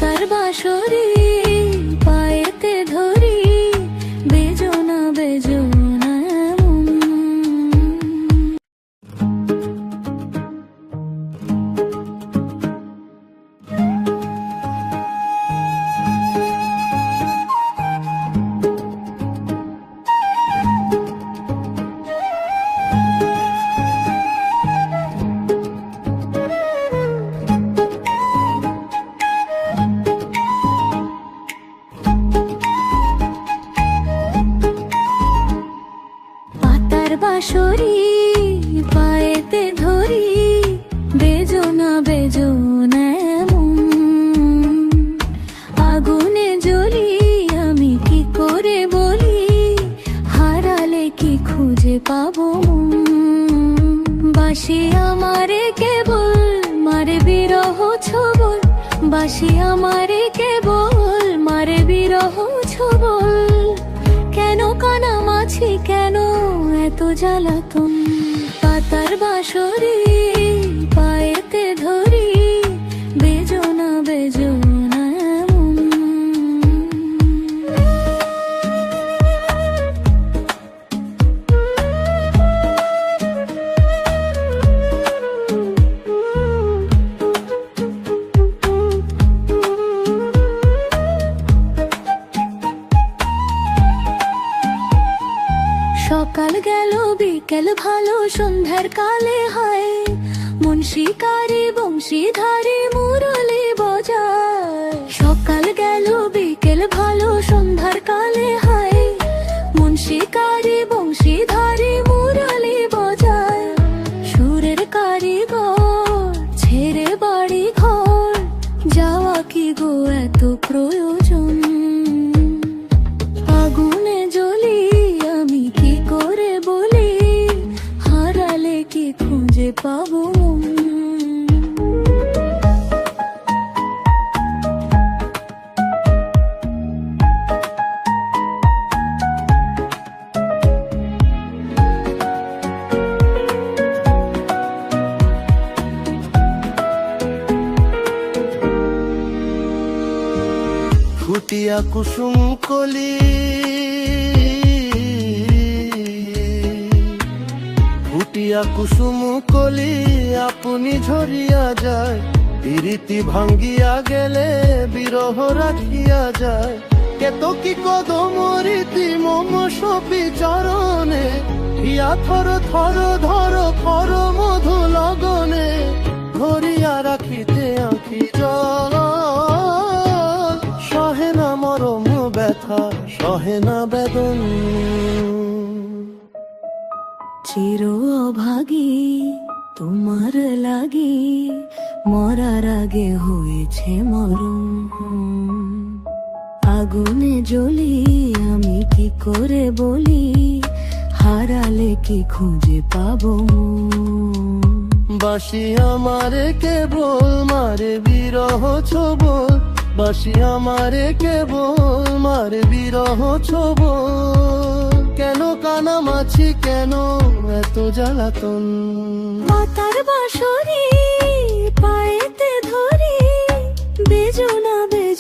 পাতার বাঁশরি পায়েতে ধরি, বেজোনা বেজোনা এমন। পাতার বাঁশরি পায়েতে ধরি, বেজোনা বেজোনা এমন। আগুনে জ্বলি আমি কি করে বলি, হারালে কি খুঁজে পাবো মন। বাঁশি আমারে কেবল মারে বিরহ ছবল, বাঁশি আমারে কেবল মারে বিরহ ছবল। কেন কানামাছি কেন এত জ্বালাতন, পাতার বাঁশরি পায়েতে ধরি, বেজোনা বেজোনা এমন। সকাল গেল বিকেল ভালো সন্ধ্যার কালে হয়, মন শিকারি বংশীধারী মুরলি বজায়। সকাল গেল বিকেল ভালো সন্ধ্যার কালে হয়, মন শিকারি বংশীধারী মুরলি বজায়। সুরের কারিগর ছেড়ে বাড়ি ঘর, যাওয়া কি গো এত প্রয়োজন। আগুনে জ্বলি আমি কি করে বলি, হারালে কি খুঁজে পাবো মন। ফুটিয়া কুসুম কলি ফুটিয়া কুসুম কলি আপনি ঝরিয়া যায়, প্রীতি ভাঙ্গিয়া গেলে বিরহ রাখিয়া যায়। কেতকি কদম রীতি মম সপি চরণে, হিয়া থর থর ধর খর মধু লগনে। ধরিয়া রাখিতে আঁখি জল, সহে না মরম ব্যথা সহে না বেদন। চির অভাগী তোমার লাগি, মরার আগে হয়েছে মরণ। আগুনে জ্বলি আমি কি করে বলি, হারালে কি খুঁজে পাবো মন। বাঁশি আমারে কেবল মারে বিরহ ছবল, বাঁশি আমারে কেবল মারে বিরহ ছবল। কেন কানামাছি কেন এত জ্বালাতন, পাতার বাঁশরি পায়েতে ধরি, বেজোনা বেজোনা।